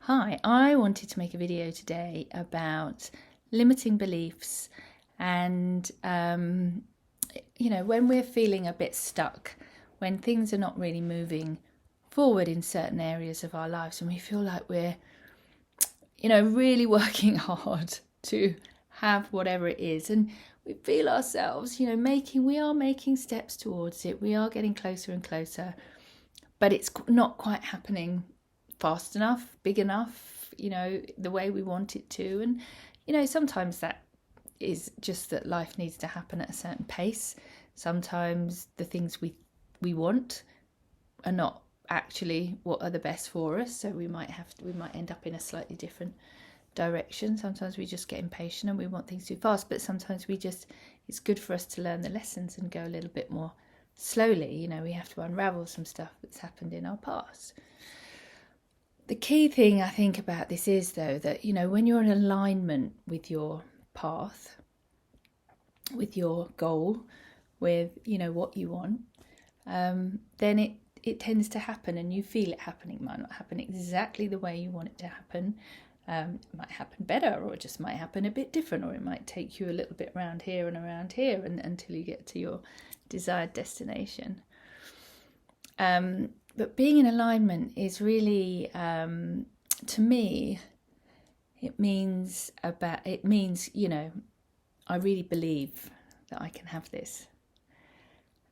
Hi, I wanted to make a video today about limiting beliefs and, when we're feeling a bit stuck, when things are not really moving forward in certain areas of our lives and we feel like we're, really working hard to have whatever it is, and we feel ourselves, we are making steps towards it. We are getting closer and closer, but it's not quite happening fast enough, big enough, the way we want it to. And, sometimes that is just that life needs to happen at a certain pace. Sometimes the things we want are not actually what are the best for us. So we might end up in a slightly different direction. Sometimes we just get impatient and we want things too fast, but sometimes it's good for us to learn the lessons and go a little bit more slowly. We have to unravel some stuff that's happened in our past. The key thing I think about this is, though, that, when you're in alignment with your path, with your goal, with, what you want, then it tends to happen and you feel it happening. It might not happen exactly the way you want it to happen. It might happen better, or it just might happen a bit different, or it might take you a little bit around here and until you get to your desired destination. But being in alignment is really, to me, it means, I really believe that I can have this.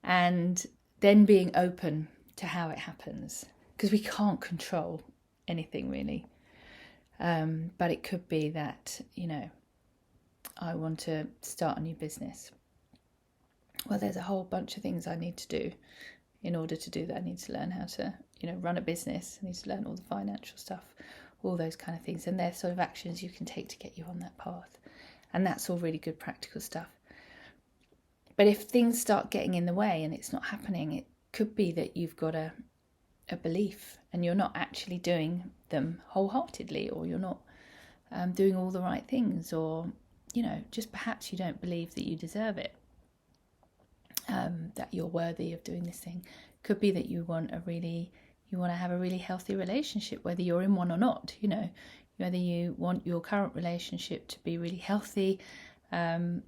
And then being open to how it happens, because we can't control anything really. But it could be that, I want to start a new business. Well, there's a whole bunch of things I need to do. In order to do that, I need to learn how to, run a business. I need to learn all the financial stuff, all those kind of things. And they're sort of actions you can take to get you on that path. And that's all really good practical stuff. But if things start getting in the way and it's not happening, it could be that you've got a belief and you're not actually doing them wholeheartedly, or you're not doing all the right things, or, just perhaps you don't believe that you deserve it. That you're worthy of doing this thing. Could be that you want to have a really healthy relationship, whether you're in one or not. Whether you want your current relationship to be really healthy, you're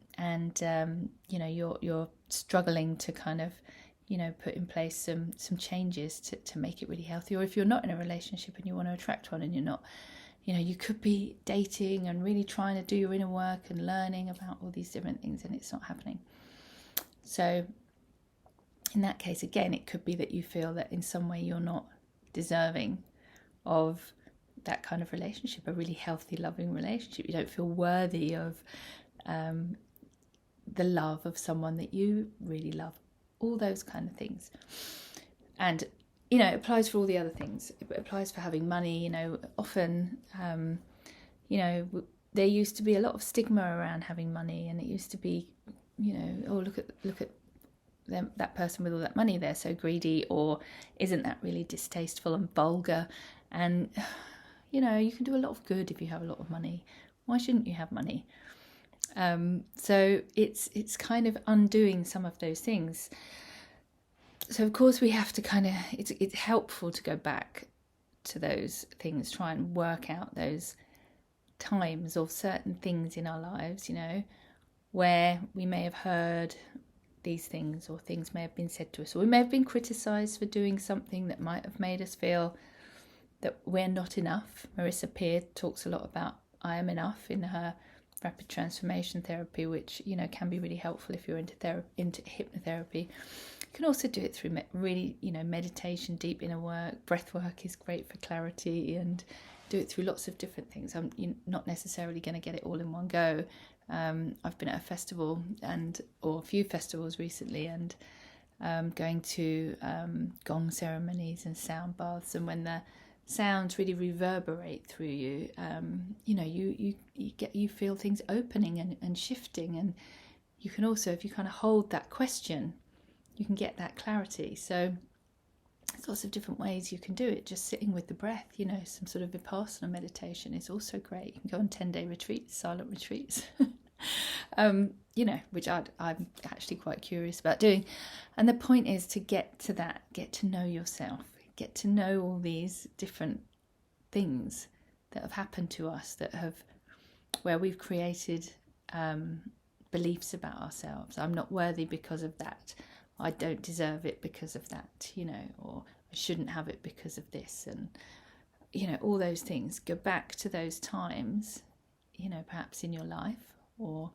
struggling to kind of, put in place some changes to make it really healthy. Or if you're not in a relationship and you want to attract one and you're not, you could be dating and really trying to do your inner work and learning about all these different things, and it's not happening. So in that case, again, it could be that you feel that in some way you're not deserving of that kind of relationship, a really healthy, loving relationship. You don't feel worthy of the love of someone that you really love, all those kind of things. And, it applies for all the other things. It applies for having money. Often, there used to be a lot of stigma around having money, and it used to be, oh, look at them, that person with all that money, they're so greedy, or isn't that really distasteful and vulgar? And you can do a lot of good if you have a lot of money. Why shouldn't you have money? So it's kind of undoing some of those things. So of course we have to kind of, it's helpful to go back to those things, try and work out those times or certain things in our lives, where we may have heard these things, or things may have been said to us, or we may have been criticised for doing something that might have made us feel that we're not enough. Marissa Peer talks a lot about I am enough in her rapid transformation therapy, which can be really helpful if you're into hypnotherapy. You can also do it through meditation, deep inner work. Breath work is great for clarity, and do it through lots of different things. I'm not necessarily going to get it all in one go. I've been at a festival or a few festivals recently, and going to gong ceremonies and sound baths, and when the sounds really reverberate through you, you feel things opening and shifting, and you can also, if you kind of hold that question, you can get that clarity. So there's lots of different ways you can do it. Just sitting with the breath, some sort of vipassana meditation is also great. You can go on 10-day retreats, silent retreats, which I'm actually quite curious about doing. And the point is to get to that, get to know yourself, get to know all these different things that have happened to us, where we've created beliefs about ourselves. I'm not worthy because of that. I don't deserve it because of that, or I shouldn't have it because of this. And, all those things. Go back to those times, perhaps in your life, or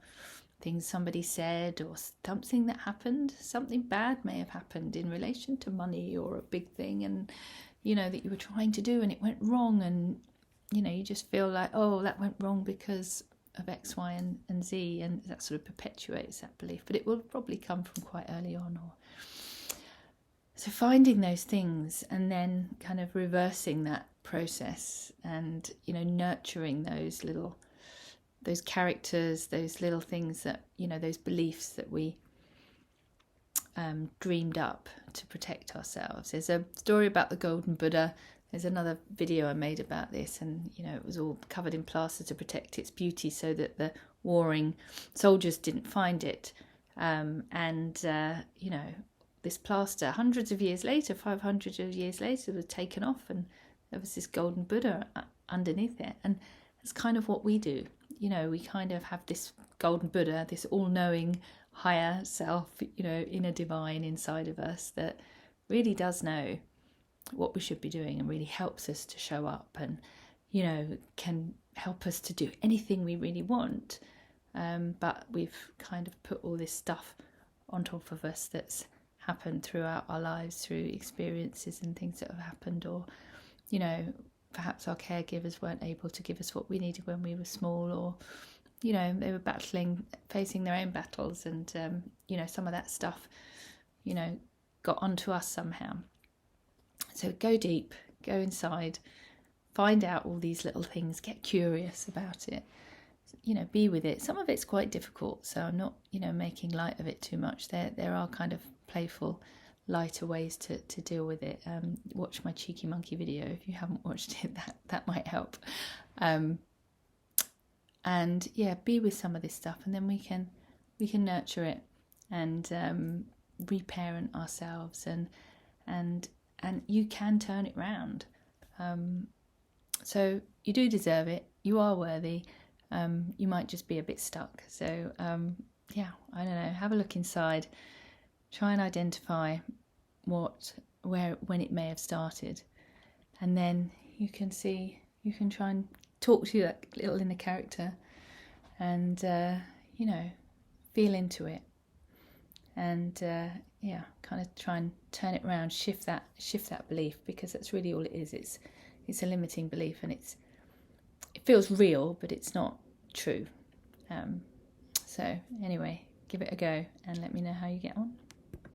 things somebody said, or something that happened. Something bad may have happened in relation to money or a big thing, and, that you were trying to do and it went wrong, and, you just feel like, oh, that went wrong because of X, Y, and Z, and that sort of perpetuates that belief. But it will probably come from quite early on. So finding those things and then kind of reversing that process, and nurturing those characters, those little things that those beliefs that we dreamed up to protect ourselves. There's a story about the Golden Buddha. There's another video I made about this, and it was all covered in plaster to protect its beauty so that the warring soldiers didn't find it. This plaster, hundreds of years later, 500 years later, was taken off, and there was this Golden Buddha underneath it. And that's kind of what we do. We kind of have this Golden Buddha, this all-knowing higher self, inner divine inside of us that really does know what we should be doing and really helps us to show up, and can help us to do anything we really want, but we've kind of put all this stuff on top of us that's happened throughout our lives, through experiences and things that have happened, or perhaps our caregivers weren't able to give us what we needed when we were small, or they were facing their own battles, and some of that stuff got onto us somehow. So go deep, go inside, find out all these little things, get curious about it, be with it. Some of it's quite difficult, so I'm not, making light of it too much. There are kind of playful, lighter ways to deal with it. Watch my Cheeky Monkey video if you haven't watched it. That might help. And yeah, be with some of this stuff, and then we can nurture it and reparent ourselves, and you can turn it round. So you do deserve it. You are worthy. You might just be a bit stuck. So yeah, I don't know. Have a look inside. Try and identify when it may have started, and then you can try and talk to that little inner character, and feel into it, and kind of try and turn it around, shift that belief, because that's really all it is. It's a limiting belief, and it feels real, but it's not true. So anyway, give it a go and let me know how you get on.